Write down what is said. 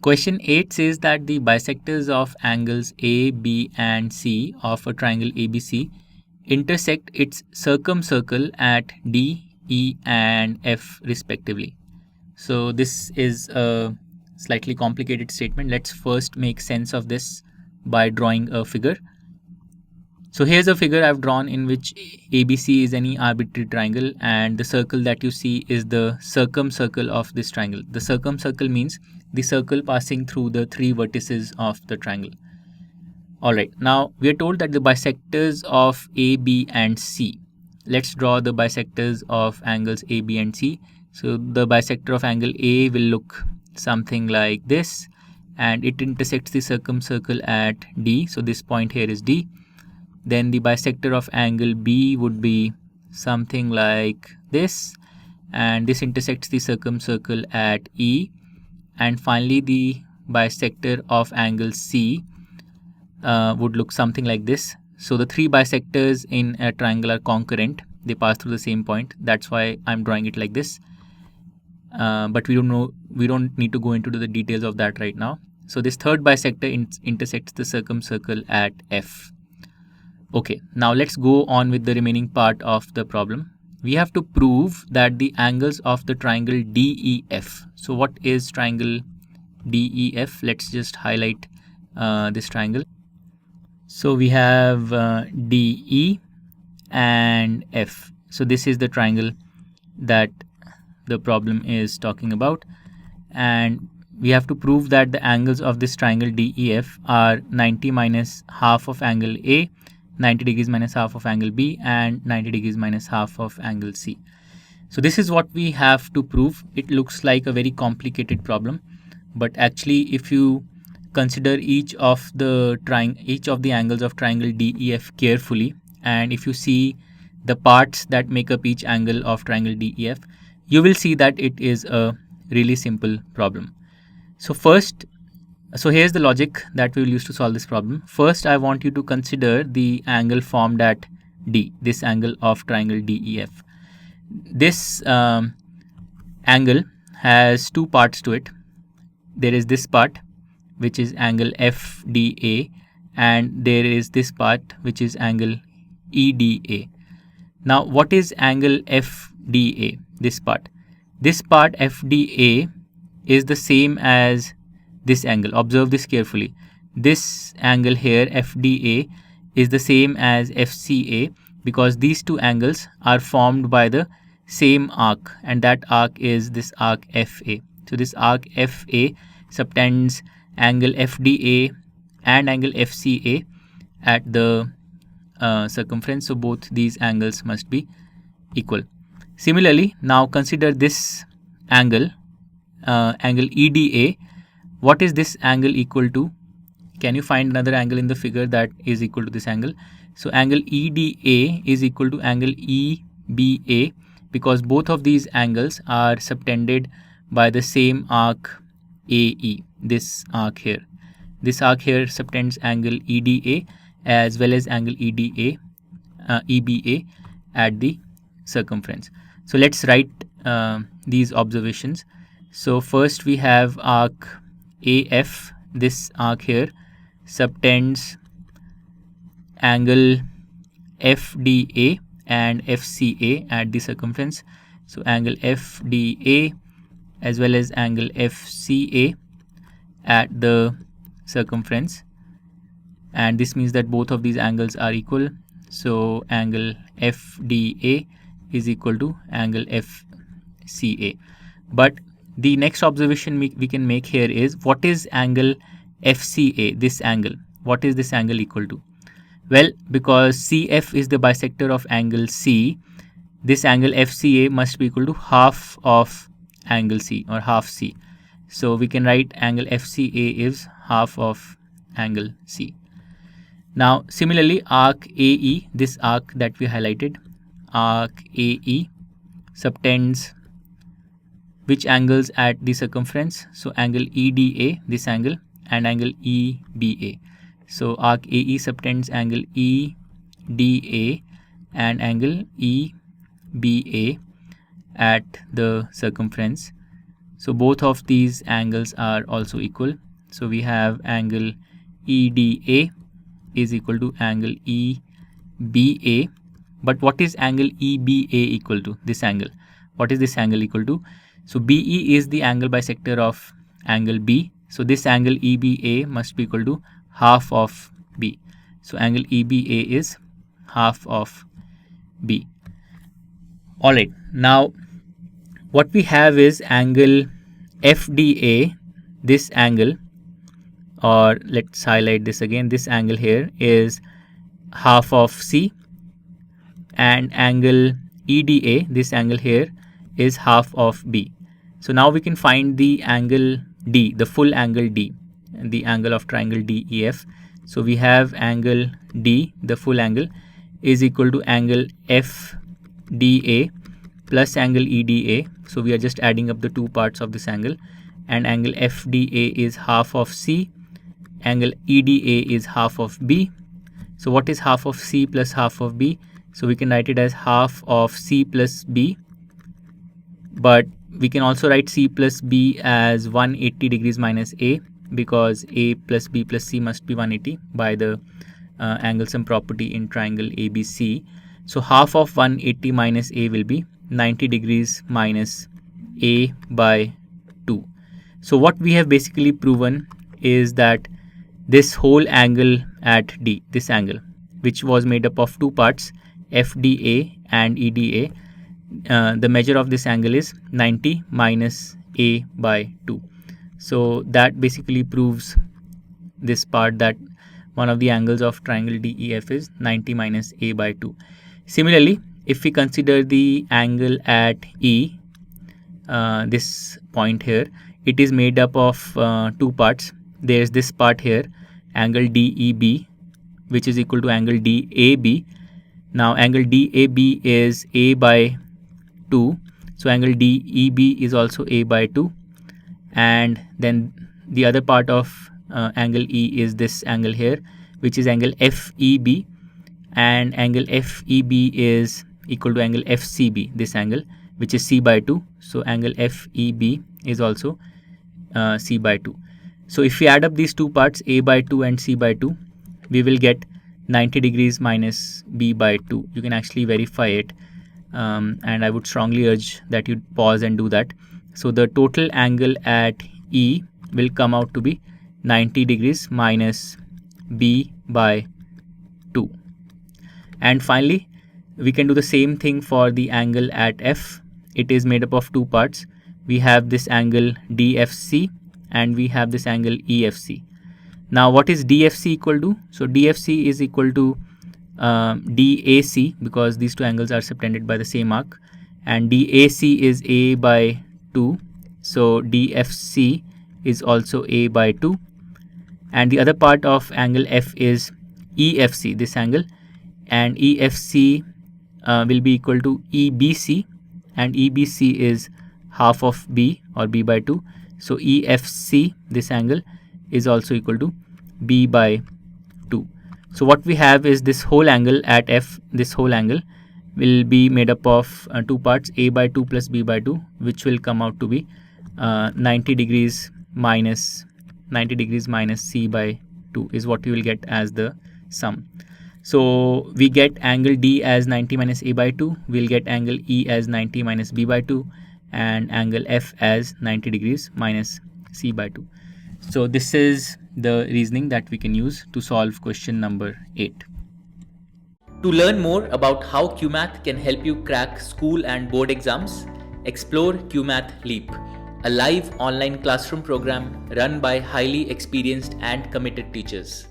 Question 8 says that the bisectors of angles A, B and C of a triangle ABC intersect its circumcircle at D, E and F respectively. So this is a slightly complicated statement. Let's first make sense of this by drawing a figure. So here's a figure I've drawn in which ABC is any arbitrary triangle and the circle that you see is the circumcircle of this triangle. The circumcircle means the circle passing through the three vertices of the triangle. Alright, now we are told that the bisectors of A, B and C. Let's draw the bisectors of angles A, B and C. So the bisector of angle A will look something like this and it intersects the circumcircle at D. So this point here is D. Then the bisector of angle B would be something like this and this intersects the circumcircle at E. And finally the bisector of angle C would look something like this. So the three bisectors in a triangle are concurrent. They pass through the same point. That's why I'm drawing it like this. But we don't need to go into the details of that right now. So this third bisector intersects the circumcircle at F. Okay, now let's go on with the remaining part of the problem. We have to prove that the angles of the triangle DEF. So what is triangle DEF? Let's just highlight this triangle. So we have DE and F. So this is the triangle that the problem is talking about. And we have to prove that the angles of this triangle DEF are 90 minus half of angle A, 90 degrees minus half of angle B and 90 degrees minus half of angle C. So this is what we have to prove. It looks like a very complicated problem, but actually if you consider each of the angles of triangle DEF carefully, and if you see the parts that make up each angle of triangle DEF, you will see that it is a really simple problem. So here's the logic that we will use to solve this problem. First, I want you to consider the angle formed at D, this angle of triangle DEF. This angle has two parts to it. There is this part, which is angle FDA, and there is this part, which is angle EDA. Now, what is angle FDA? This part FDA is the same as this angle. Observe this carefully. This angle here FDA is the same as FCA because these two angles are formed by the same arc, and that arc is this arc FA. So this arc FA subtends angle FDA and angle FCA at the circumference. So both these angles must be equal. Similarly, now consider this angle, angle EDA. What is this angle equal to? Can you find another angle in the figure that is equal to this angle? So angle EDA is equal to angle EBA because both of these angles are subtended by the same arc AE, this arc here. This arc here subtends angle EDA as well as angle EBA at the circumference. So let's write these observations. So first we have arc AF, this arc here subtends angle FDA and FCA at the circumference. So angle FDA as well as angle FCA at the circumference, and this means that both of these angles are equal. So angle FDA is equal to angle FCA. But the next observation we can make here is, what is angle FCA, this angle? What is this angle equal to? Well, because CF is the bisector of angle C, this angle FCA must be equal to half of angle C or half C. So we can write angle FCA is half of angle C. Now similarly, arc AE, this arc that we highlighted, arc AE subtends which angles at the circumference? So angle EDA, this angle, and angle EBA. So arc AE subtends angle EDA and angle EBA at the circumference. So both of these angles are also equal. So we have angle EDA is equal to angle EBA. But what is angle EBA equal to? This angle. What is this angle equal to? So BE is the angle bisector of angle B. So this angle EBA must be equal to half of B. So angle EBA is half of B. Alright, now what we have is angle FDA, this angle, or let's highlight this again, this angle here is half of C, and angle EDA, this angle here, is half of B. So now we can find the angle D, the full angle D, the angle of triangle DEF. So we have angle D, the full angle, is equal to angle FDA plus angle EDA. So we are just adding up the two parts of this angle, and angle FDA is half of C, angle EDA is half of B. So what is half of C plus half of B? So we can write it as half of C plus B, but we can also write C plus B as 180 degrees minus A, because A plus B plus C must be 180 by the angle sum property in triangle ABC. So half of 180 minus A will be 90 degrees minus A by 2. So what we have basically proven is that this whole angle at D, this angle, which was made up of two parts, FDA and EDA, the measure of this angle is 90 minus A by 2. So that basically proves this part, that one of the angles of triangle DEF is 90 minus A by 2. Similarly, if we consider the angle at E, this point here, it is made up of two parts. There is this part here, angle DEB, which is equal to angle DAB. Now angle DAB is A by 2, so angle DEB is also A by 2, and then the other part of angle E is this angle here, which is angle FEB, and angle FEB is equal to angle FCB, this angle, which is C by 2. So angle FEB is also C by 2. So if we add up these two parts, A by 2 and C by 2, we will get 90 degrees minus B by 2. You can actually verify it, and I would strongly urge that you pause and do that. So the total angle at E will come out to be 90 degrees minus B by 2. And finally, we can do the same thing for the angle at F. It is made up of two parts. We have this angle DFC and we have this angle EFC. Now what is DFC equal to? So DFC is equal to DAC, because these two angles are subtended by the same arc, and DAC is A by 2, so DFC is also A by 2, and the other part of angle F is EFC, this angle, and EFC will be equal to EBC, and EBC is half of B or B by 2, so EFC, this angle, is also equal to B by 2. So what we have is this whole angle at F, this whole angle will be made up of two parts, A by 2 plus B by 2, which will come out to be 90 degrees minus C by 2 is what you will get as the sum. So we get angle D as 90 minus A by 2, we'll get angle E as 90 minus B by 2, and angle F as 90 degrees minus C by 2. So this is the reasoning that we can use to solve question number 8. To learn more about how QMath can help you crack school and board exams, explore QMath Leap, a live online classroom program run by highly experienced and committed teachers.